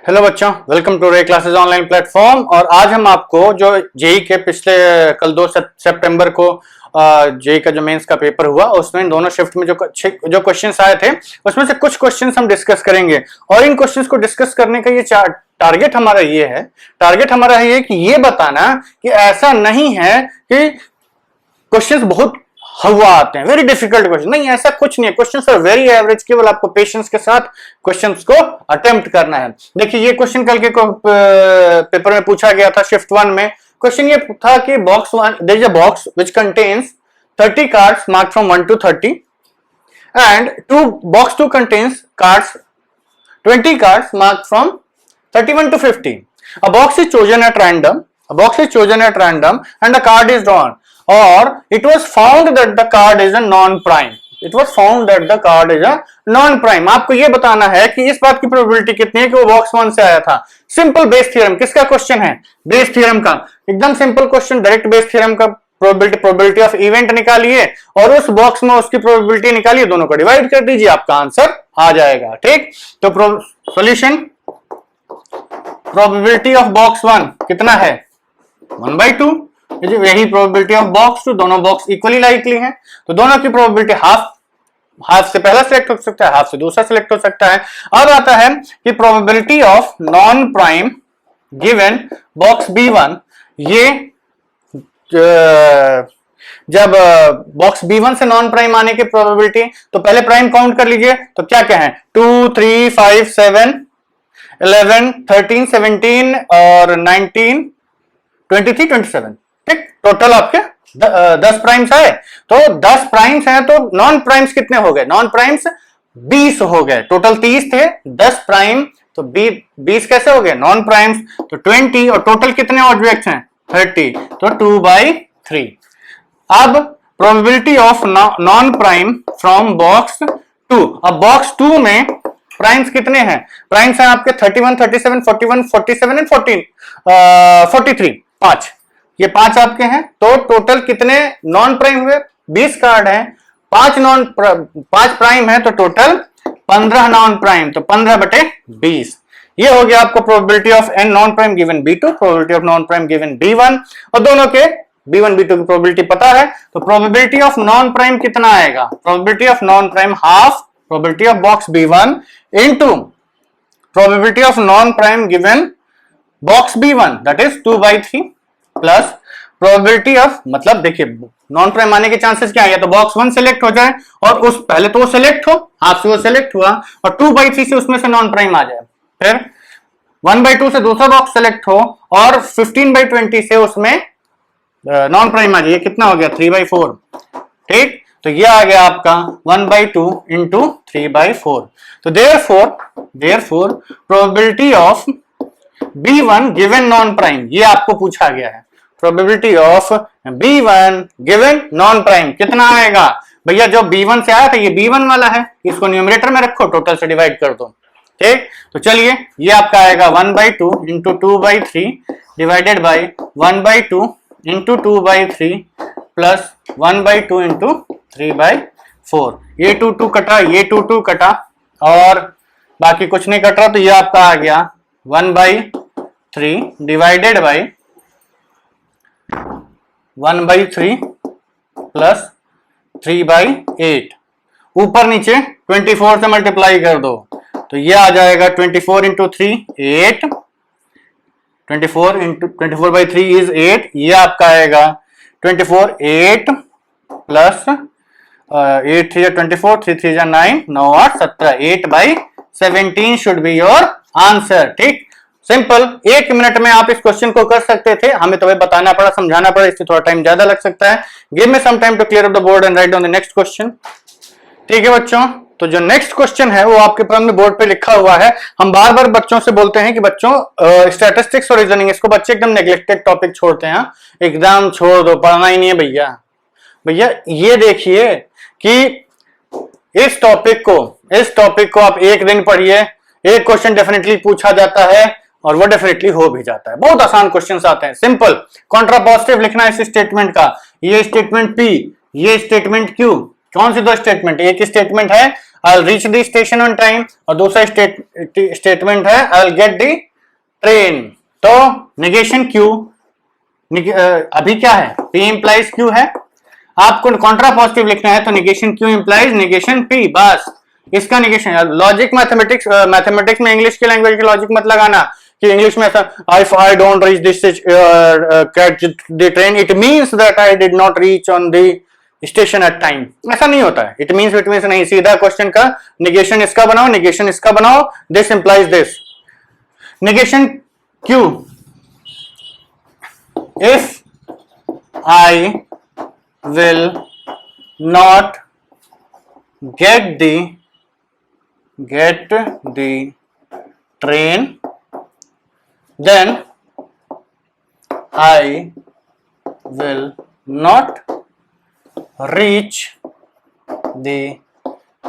Hello बच्चों, welcome to रे classes online platform. और आज हम आपको जो जेई के पिछले कल 2 सितंबर को जेई का जो मेंस का पेपर हुआ उसमें दोनों शिफ्ट में जो क्वेश्चंस आए थे उसमें से कुछ क्वेश्चंस हम डिस्कस करेंगे। और इन क्वेश्चंस को डिस्कस करने का ये टारगेट हमारा ये है कि ये बताना कि ऐसा नहीं है कि क्वेश्चंस बहुत हवा आते हैं, वेरी डिफिकल्ट क्वेश्चन नहीं, ऐसा कुछ नहीं है। क्वेश्चंस आर वेरी एवरेज, केवल आपको पेशेंस के साथ क्वेश्चंस को अटेम्प्ट करना है। देखिए ये क्वेश्चन कल के पेपर में पूछा गया था शिफ्ट 1 में। क्वेश्चन ये था कि box 1 there is a box which contains 30 cards marked from 1 to 30 and box 2 contains cards 20 cards marked from 31 to 50. A box is chosen at random and a card is drawn. Or it was found that the card is a non-prime. आपको ये बताना है कि इस बात की probability कितनी है कि वो बॉक्स 1 से आया था। सिंपल बेस थ्योरम किसका क्वेश्चन है? बेस थ्योरम का। एकदम simple question, direct Bayes theorem का प्रोबेबिलिटी ऑफ इवेंट निकालिए और उस बॉक्स में उसकी प्रोबेबिलिटी निकालिए, दोनों को डिवाइड कर दीजिए, आपका आंसर आ जाएगा। ठीक, तो सॉल्यूशन प्रोबेबिलिटी ऑफ बॉक्स 1 कितना है? 1/2। यही प्रोबेबिलिटी ऑफ बॉक्स 2, दोनों बॉक्स इक्वली लाइकली हैं, तो दोनों की प्रोबेबिलिटी हाफ से पहला सिलेक्ट हो सकता है, हाफ से दूसरा सिलेक्ट हो सकता है। अब आता है कि probability of non prime given box B1। ये जब बॉक्स B1 से नॉन प्राइम आने की प्रोबेबिलिटी, तो पहले प्राइम काउंट कर लीजिए, तो क्या क्या है? 2 3 5 7 11 13 17 और 19 23 27। ठीक, टोटल आपके 10 प्राइम्स आए। तो 10 प्राइम्स हैं तो नॉन प्राइम्स कितने हो गए? नॉन प्राइम्स 20 हो गए। टोटल 30 थे, 10 प्राइम तो 20 कैसे हो गए? नॉन प्राइम्स तो 20, और टोटल कितने ऑब्जेक्ट्स हैं? 30, तो 2/3। अब probability of non prime from box 2। अब बॉक्स 2 में प्राइम्स कितने हैं? प्राइम्स हैं आपके 31 37 41 47 एंड 43, 5। ये 5 आपके हैं, तो टोटल कितने नॉन प्राइम हुए? 20 कार्ड हैं, 5 प्राइम है, तो टोटल 15 नॉन प्राइम, तो 15/20। ये हो गया आपको probability of n non prime given B2, probability of non prime given B1, और दोनों के B1 B2 की प्रोबेबिलिटी पता है, तो प्रोबेबिलिटी ऑफ नॉन प्राइम कितना आएगा? Probability of non prime half probability of box B1 into probability of non prime given box B1, that is 2/3 plus probability of, मतलब देखिए नॉन प्राइम आने के चांसेस क्या है? या तो बॉक्स 1 सेलेक्ट हो जाए और उस पहले तो वो सेलेक्ट हो, हाफ से वो सेलेक्ट हुआ, और 2/3 से उसमें से नॉन प्राइम आ जाए, फिर 1/2 से दूसरा बॉक्स सेलेक्ट हो और 15/20 से उसमें नॉन प्राइम आ जाए। कितना हो गया? 3/4। ठीक, तो ये आ गया आपका 1/2 इंटू 3/4। तो therefore probability of B1 given non prime, ये आपको पूछा गया है। Probability of B1 given non prime कितना आएगा? भैया जो B1 से आया था ये B1 वाला है, इसको न्यूमरेटर में रखो, टोटल से डिवाइड कर दो। ठीक, तो चलिए ये आपका आएगा 1/2 into 2/3 divided by 1/2 into 2/3 plus 1/2 into 3/4। ये 2 कटा, ये 2 कटा, और बाकी कुछ नहीं कट रहा, तो ये आपका आ गया 1/3 डिवाइडेड बाई 1/3 प्लस 3/8। /ऊपर नीचे 24 से मल्टीप्लाई कर दो, तो ये आ जाएगा 24 इंटू 3 8, 24/3 इज 8। ये आपका आएगा 24 8 plus 8 3 24, 3 3 9, 9 8 17, 8/17 should be your answer. ठीक, सिंपल, 1 मिनट में आप इस क्वेश्चन को कर सकते थे, हमें तो बताना पड़ा, समझाना पड़ा, इससे थोड़ा टाइम ज्यादा लग सकता है। Give me some time to clear up the board and write down the next question. ठीक है बच्चों, तो जो नेक्स्ट क्वेश्चन है वो आपके सामने बोर्ड पे लिखा हुआ है। हम बार बार बच्चों से बोलते हैं कि बच्चों स्टैटिस्टिक्स और रीजनिंग, इसको बच्चे एकदम नेग्लेक्टेड टॉपिक छोड़ते हैं, एग्जाम छोड़ दो, पढ़ना ही नहीं है भैया। ये देखिए कि इस टॉपिक को आप एक दिन पढ़िए, एक क्वेश्चन डेफिनेटली पूछा जाता है और वो डेफिनेटली हो भी जाता है। बहुत आसान क्वेश्चंस आते हैं, सिंपल। कॉन्ट्रापॉजिटिव लिखना है इस स्टेटमेंट का, ये स्टेटमेंट P, ये स्टेटमेंट Q। कौन सी दो स्टेटमेंट? एक स्टेटमेंट है I will reach the station on time, और दूसरा स्टेटमेंट है I will get the train. तो निगेशन क्यू अभी क्या है, P इंप्लाइज Q है, आपको कॉन्ट्रा पॉजिटिव लिखना है तो negation Q implies negation P, बस इसका निगेशन। लॉजिक मैथमेटिक्स में इंग्लिश की लैंग्वेज के लॉजिक मत लगाना कि इंग्लिश में ऐसा if I don't reach this catch the train it means that I did not reach on the station at time, ऐसा नहीं होता है। इट मींस नहीं, सीधा क्वेश्चन का निगेशन इसका बनाओ, निगेशन इसका बनाओ, this implies this. Negation Q, if I will not get the train, then I will not reach the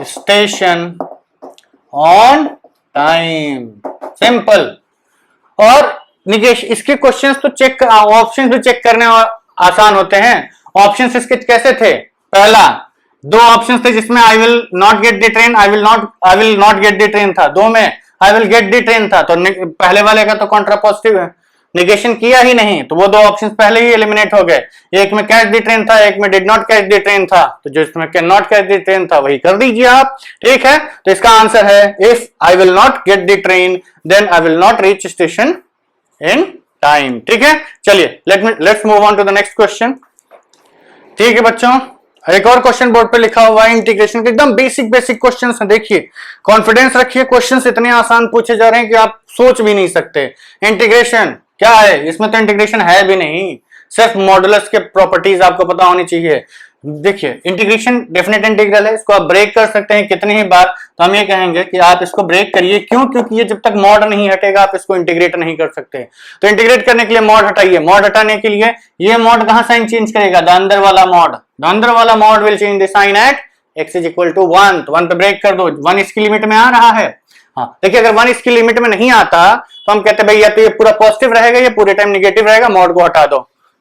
station on time. Simple. और निगेशन इसके क्वेश्चंस तो चेक, ऑप्शंस भी चेक करने आसान होते हैं। ऑप्शंस इसके कैसे थे, पहला दो ऑप्शंस थे जिसमें आई will not get the train, I will not get the train था, दो में I will get the train था, तो पहले वाले का तो कॉन्ट्रा पॉजिटिव है, निगेशन किया ही नहीं, तो वो दो ऑप्शंस पहले ही एलिमिनेट हो गए। एक में कैच द ट्रेन था, एक में did not catch the train था, तो जो इसमें can not catch the train था वही कर दीजिए आप, ठीक है। तो इसका आंसर है if I will not get the train then I will not reach station in time, ठीक है। चलिए let's move on to the next question, ठीक है बच्चों। एक और क्वेश्चन बोर्ड पे लिखा हुआ है इंटीग्रेशन के, एकदम बेसिक क्वेश्चन है, देखिए कॉन्फिडेंस रखिए, क्वेश्चन इतने आसान पूछे जा रहे हैं कि आप सोच भी नहीं सकते। इंटीग्रेशन क्या है, इसमें तो इंटीग्रेशन है भी नहीं, सिर्फ मॉडुलस के प्रॉपर्टीज आपको पता होनी चाहिए। देखिए इंटीग्रेशन डेफिनेट इंटीग्रल है, इसको आप ब्रेक कर सकते हैं कितनी ही बार, तो हम ये कहेंगे कि आप इसको ब्रेक करिए, क्यों, क्योंकि ये जब तक मॉड नहीं हटेगा आप इसको इंटीग्रेट नहीं कर सकते। तो इंटीग्रेट करने के लिए मॉड हटाइए, मॉड हटाने के लिए ये मॉड कहां साइन चेंज करेगा, द अंदर वाला मॉड, द अंदर वाला mod will change the sign at x is equal to 1, तो 1 पे ब्रेक कर दो, 1 इसकी लिमिट में आ रहा है। हाँ देखिए अगर 1 इसकी लिमिट में नहीं आता तो हम कहते हैं भाई या तो ये पूरा पॉजिटिव रहेगा या पूरे टाइम निगेटिव रहेगा, मॉड को हटा दो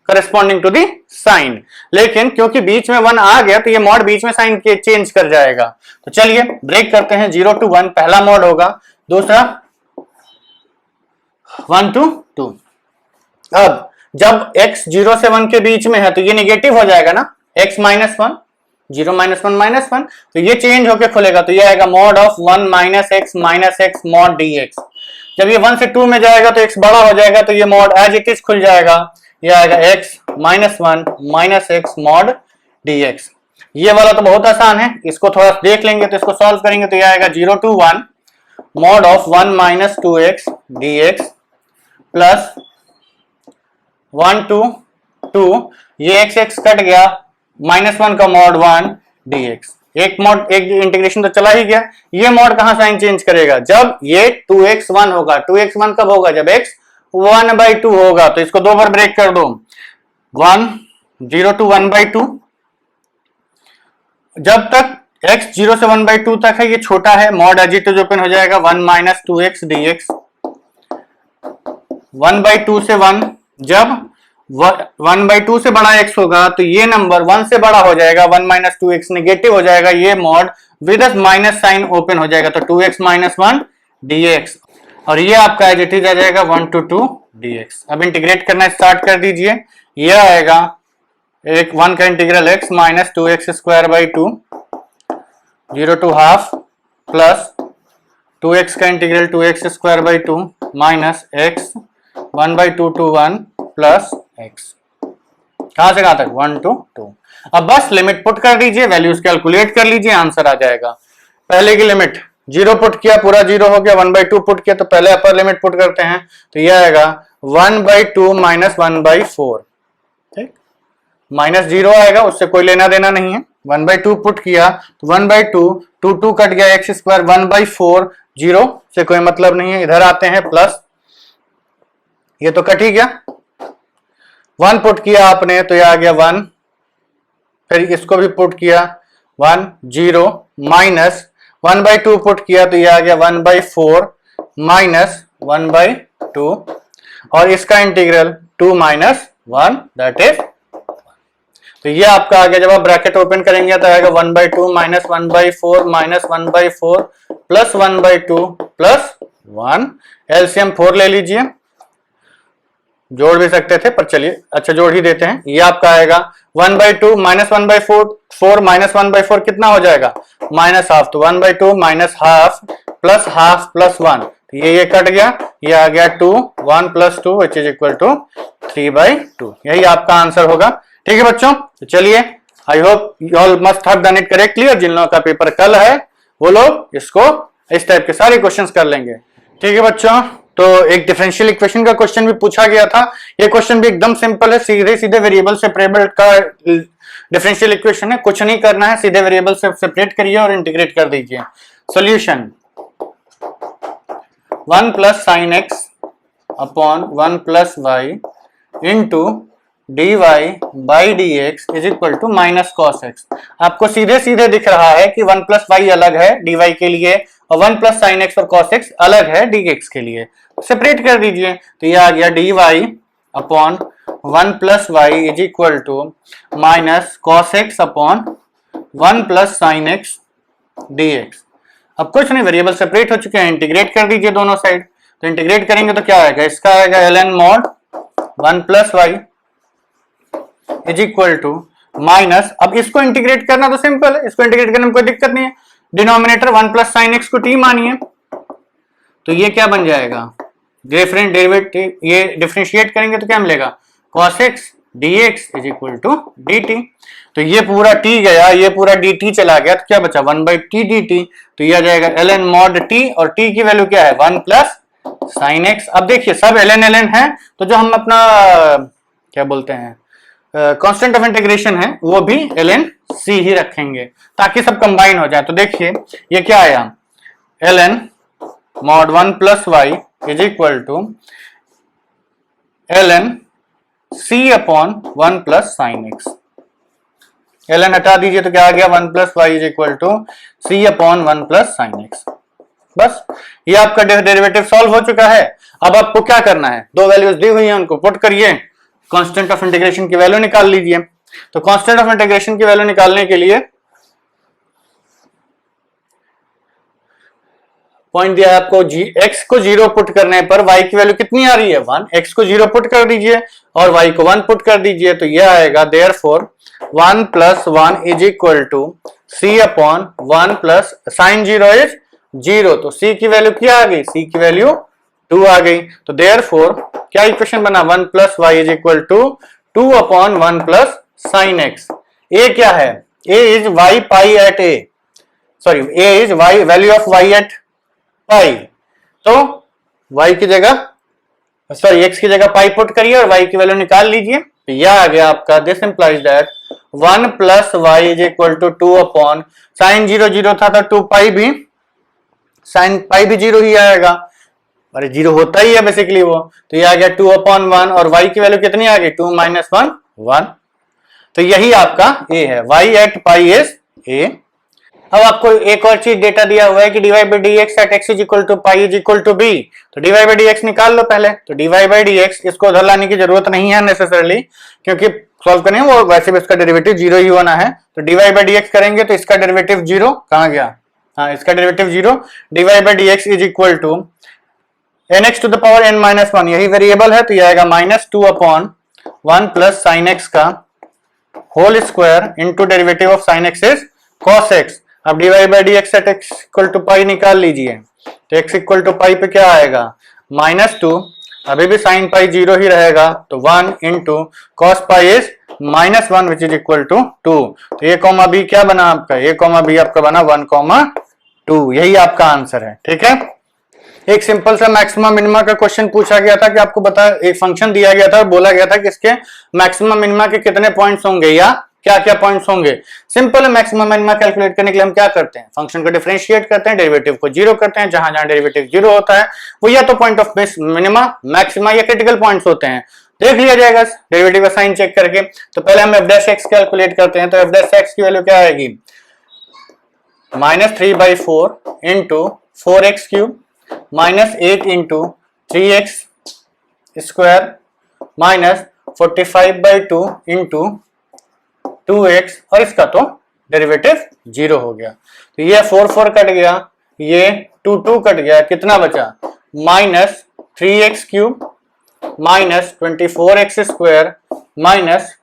करस्पॉन्डिंग टू दी साइन। लेकिन क्योंकि बीच में 1 आ गया तो ये मॉड बीच में साइन के चेंज कर जाएगा। तो चलिए ब्रेक करते हैं, 0 to 1 पहला मॉड होगा, दूसरा 1 to 2। अब जब x 0 से 1 के बीच में है तो ये निगेटिव हो जाएगा ना, x माइनस 1, 0 माइनस 1 माइनस 1, तो ये चेंज होके खुलेगा, तो ये आएगा mod of 1 minus x mod dx। जब ये 1 से 2 में जाएगा तो x बड़ा हो जाएगा, तो ये मॉड एज इट इज खुल जाएगा, ये आएगा x minus 1 minus x mod dx। ये वाला तो बहुत आसान है, इसको थोड़ा देख लेंगे तो इसको सॉल्व करेंगे तो ये आएगा 0 to 1 mod of 1 minus 2x dx plus 1 to 2, ये x कट गया, माइनस 1 का मॉड 1 dx। एक इंटीग्रेशन तो चला ही गया। ये मॉड कहां साइन चेंज करेगा, जब ये 2x 1 होगा, 2x 1 कब होगा, जब x 1/2 होगा, तो इसको दो बार ब्रेक कर दो, 0 to 1/2। जब तक x 0 से 1/2 तक है ये छोटा है, mod as it is open हो जाएगा 1 माइनस 2x dx, 1/2 से 1, जब 1/2 से बड़ा x होगा तो ये नंबर 1 से बड़ा हो जाएगा, 1 माइनस 2x निगेटिव हो जाएगा, ये mod with minus sign open हो जाएगा, तो 2x माइनस 1 dx, और ये आपका एज इट इज आ जाएगा 1 to 2 dx। अब इंटीग्रेट करना स्टार्ट कर दीजिए, ये आएगा एक 1 का integral x minus 2x square by 2, 0 to half plus 2x का integral 2x square by 2 minus x 1/2 to 1 plus x, कहां से कहां तक 1 to 2। अब बस लिमिट पुट कर दीजिए, वैल्यूज कैलकुलेट कर लीजिए, आंसर आ जाएगा। पहले की लिमिट 0 पुट किया, पूरा 0 हो गया, 1/2 पुट किया, तो पहले अपर लिमिट पुट करते हैं, तो यह आएगा 1/2 माइनस 1/4, ठीक, माइनस 0 आएगा, उससे कोई लेना देना नहीं है। 1/2 पुट किया तो 1/2, 2 कट गया, x स्क्वायर 1/4, 0 से कोई मतलब नहीं है। इधर आते हैं प्लस, ये तो कट ही गया, 1 पुट किया आपने तो ये आ गया 1, फिर इसको भी पुट किया 1, 0 माइनस 1/2 पुट किया तो ये आ गया 1/4 माइनस 1/2, और इसका इंटीग्रल 2 माइनस 1 दैट इज 1। तो ये आपका आ गया, जब आप ब्रैकेट ओपन करेंगे तो आएगा 1/2 minus 1/4 minus 1/4 plus 1/2 plus 1, LCM 4 ले लीजिए, जोड़ भी सकते थे पर चलिए अच्छा जोड़ ही देते हैं। ये आपका आएगा 1/2 माइनस 1/4 माइनस 1/4 कितना हो जाएगा माइनस हाफ, तो 1/2 माइनस हाफ प्लस 1, ये कट गया, ये आ गया 2, 1 plus 2 which is equal to 3/2। यही आपका आंसर होगा। ठीक है बच्चों, तो चलिए I hope you all must have done it correctly, और जिन लोगों का पेपर कल है वो लोग इसको इस टाइप के सारे क्वेश्चंस कर लेंगे। ठीक है बच्चों, तो एक डिफरेंशियल इक्वेशन का क्वेश्चन भी पूछा गया था। ये क्वेश्चन भी एकदम सिंपल है, सीधे सीधे वेरिएबल सेपरेबल का डिफरेंशियल इक्वेशन है, कुछ नहीं करना है, सीधे वेरिएबल से सेपरेट करिए और इंटीग्रेट कर दीजिए। Solution 1 plus sine x upon 1 plus y into dy by d x is equal to minus cos x. आपको सीधे सीधे दिख रहा है कि 1 प्लस वाई अलग है dy के लिए और 1 प्लस साइन एक्स और कॉस एक्स अलग है dx के लिए, सेपरेट कर दीजिए। तो ये आ गया dy upon 1 plus y is equal to minus cos x upon 1 plus sine x dx। अब कुछ नहीं, वेरिएबल सेपरेट हो चुके हैं, इंटीग्रेट कर दीजिए दोनों साइड। तो इंटीग्रेट करेंगे तो क्या आएगा, इसका आएगा ln mod 1 plus y is equal to minus, अब इसको इंटीग्रेट करना तो सिंपल है, इसको इंटीग्रेट करने में कोई दिक्कत नहीं है, डिनोमिनेटर 1 प्लस साइन एक्स को t मानिए, तो ये क्या बन जाएगा डिफरेंट डेरिवेटिव, ये डिफरेंशिएट करेंगे तो क्या मिलेगा cos x dx is equal to dt। तो ये पूरा t गया, ये पूरा dt चला गया, तो क्या बचा 1/t dt, तो ये आ जाएगा ln mod t, और t की वैल्यू क्या है 1 प्लस साइन एक्स। अब देखिए सब ln है, तो जो हम अपना क्या बोलते हैं कांस्टेंट ऑफ इंटीग्रेशन है वो भी ln c ही रखेंगे ताकि सब कंबाइन हो जाए। तो देखिए ये क्या आया ln mod 1 plus y is equal to ln c upon 1 plus sine x. ln हटा दीजिए तो क्या आ गया 1 plus y is equal to c upon 1 plus sine x. बस ये आपका डेरिवेटिव सॉल्व हो चुका है। अब आपको क्या करना है, दो वैल्यूज दी हुई हैं उनको पुट करिए, कांस्टेंट ऑफ इंटीग्रेशन की वैल्यू निकाल लीजिए। तो कांस्टेंट ऑफ इंटीग्रेशन की वैल्यू निकालने के लिए पॉइंट दिया है आपको, x को 0 पुट करने पर y की वैल्यू कितनी आ रही है 1, x को 0 पुट कर दीजिए और y को 1 पुट कर दीजिए, तो यह आएगा therefore 1 plus 1 is equal to c upon 1 plus sine 0 is 0, तो c की वैल्यू क्या आ गई, c की वैल्यू 2 आ गई। तो देयरफॉर क्या इक्वेशन बना 1 plus y is equal to 2 upon 1 plus sine x. A क्या है, a is y pi at a, sorry a is y value of y at pi, तो y की जगह सॉरी x की जगह पाई पुट करिए और y की वैल्यू निकाल लीजिए। तो यह आ गया आपका, this implies that 1 plus y is equal to 2 upon sine 0 0 था तो 2 पाई भी, साइन पाई भी 0 ही आएगा, अरे 0 होता ही है बेसिकली वो, तो ये आ गया 2 अपॉन 1 और y की वैल्यू कितनी आ गई 2 माइनस 1 1। तो यही आपका a है, y at pi is a। अब आपको एक और चीज डेटा दिया हुआ है कि dy by dx at x is equal to pi is equal to b, तो dy by dx निकाल लो पहले। तो dy by dx इसको उधर लाने की जरूरत नहीं है नेसेसरली, क्योंकि सॉल्व करने वो वैसे भी इसका डेरिवेटिव 0 ही होना है। तो dy by dx करेंगे तो इसका डेरिवेटिव 0 कहां गया, हाँ इसका derivative 0, dy by dx is equal to nx to the power n minus 1, यही वेरिएबल है, तो ये आएगा minus 2 upon 1 plus sine x का whole square into derivative of sine x is cos x. अब dy by dx at x equal to pi निकाल लीजिए, तो x इक्वल टू पाई पे क्या आएगा माइनस 2, अभी भी साइन पाई 0 ही रहेगा, तो 1 into cos pi is minus 1 which is equal to 2। तो ये कॉमा बी क्या बना आपका, ये कॉमा बी आपका बना 1,2, यही आपका आंसर है। ठीक है, एक सिंपल सा मैक्सिमम मिनिमा का क्वेश्चन पूछा गया था कि आपको बता, एक फंक्शन दिया गया था और बोला गया था कि इसके मैक्सिमम मिनिमा के कितने पॉइंट्स होंगे या क्या क्या पॉइंट्स होंगे। सिंपल है, मैक्सिमम मिनिमा कैलकुलेट करने के लिए हम क्या करते हैं, फंक्शन को डिफरेंशिएट करते हैं, डेरिवेटिव को 0 करते हैं, जहां जहां डेरिवेटिव 0 होता है वो या तो पॉइंट ऑफ मिनिमा, मैक्सिमा या क्रिटिकल पॉइंट्स होते हैं। देख लिया जाएगा डेरिवेटिव का साइन चेक करके। तो पहले हम एफ डैश एक्स कैलकुलेट करते हैं, तो एफ डैश एक्स की वैल्यू क्या आएगी -3/4 into 4x cube minus 8 into 3x square minus 45/2 into 2x और इसका तो डेरिवेटिव 0 हो गया। तो ये 4 कट गया, ये 2 कट गया, कितना बचा minus 3x cube minus 24x square minus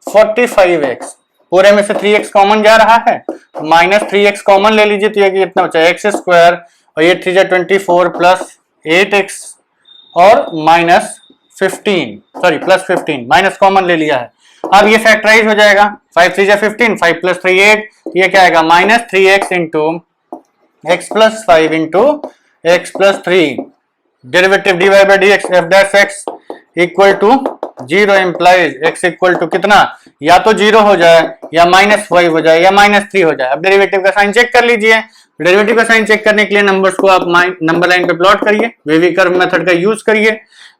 45x। पूरे में से 3x कॉमन जा रहा है, माइनस 3x कॉमन ले लीजिए तो ये कितना बचा x स्क्वायर और ये 3 24 प्लस 8x और minus 15 sorry plus 15 minus common ले लिया है। अब ये फैक्टराइज हो जाएगा, 5 3 15 5 प्लस 3 8, ये क्या आएगा minus 3x into x plus 5 into x plus 3 derivative dy by d x f dash x equal to 0 implies x equal to कितना, या तो 0 हो जाए या -5 हो जाए या -3 हो जाए। अब डेरिवेटिव का साइन चेक कर लीजिए। डेरिवेटिव का साइन चेक करने के लिए नंबर्स को आप नंबर लाइन पे प्लॉट करिए, वेवी कर्व मेथड का यूज करिए।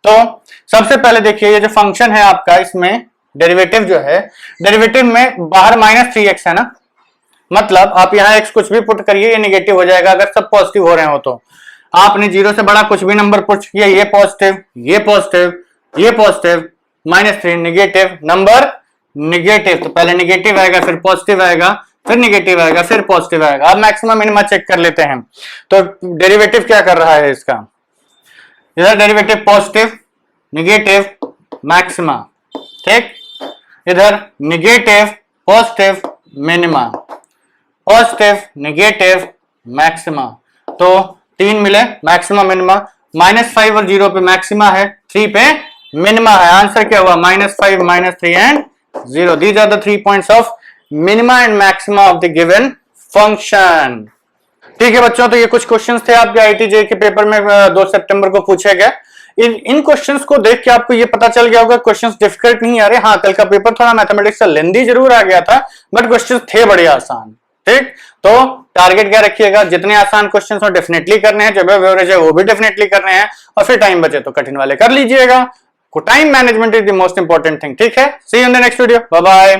तो सबसे पहले देखिए ये जो फंक्शन है आपका, इसमें डेरिवेटिव जो है, डेरिवेटिव में बाहर -3x है ना, मतलब आप यहाँ x कुछ भी पुट करिए ये नेगेटिव हो जाएगा अगर सब पॉजिटिव हो रहे हो तो। आपने 0 से बड़ा कुछ भी नंबर पुट किया, ये पॉजिटिव ये पॉजिटिव ये पॉजिटिव -3 नेगेटिव नंबर नेगेटिव, तो पहले नेगेटिव आएगा फिर पॉजिटिव आएगा फिर नेगेटिव आएगा फिर पॉजिटिव आएगा। अब मैक्सिमम मिनिमा चेक कर लेते हैं। तो डेरिवेटिव क्या कर रहा है इसका, इधर डेरिवेटिव पॉजिटिव नेगेटिव मैक्सिमा, ठीक, इधर negative positive minima positive negative maxima, तो 3 मिले मैक्सिमा मिनिमा। -5 और 0 पे मैक्सिमा है, 3 पे मिनिमा है। आंसर क्या हुआ -5 -3 and 0। These are the 3 points of minima and maxima of the given function. ठीक है बच्चों, तो ये कुछ क्वेश्चंस थे आपके आईटीजे के पेपर में 2 सितंबर को पूछे गए। इन क्वेश्चंस को देख के आपको ये पता चल गया होगा क्वेश्चंस डिफिकल्ट नहीं आ रहे। हाँ, कल का पेपर थोड़ा मैथमेटिक्स का लेंदी जरूर आ गया था, बट क्वेश्चंस थे बड़े आसान। ठीक, तो टारगेट क्या रखिएगा, जितने आसान क्वेश्चंस हो डेफिनेटली करने हैं, जब एवरेज है वो भी डेफिनेटली करने हैं, और फिर टाइम बचे तो कठिन वाले कर लीजिएगा। Time management is the most important thing. ठीक है, see you in the next video, bye bye.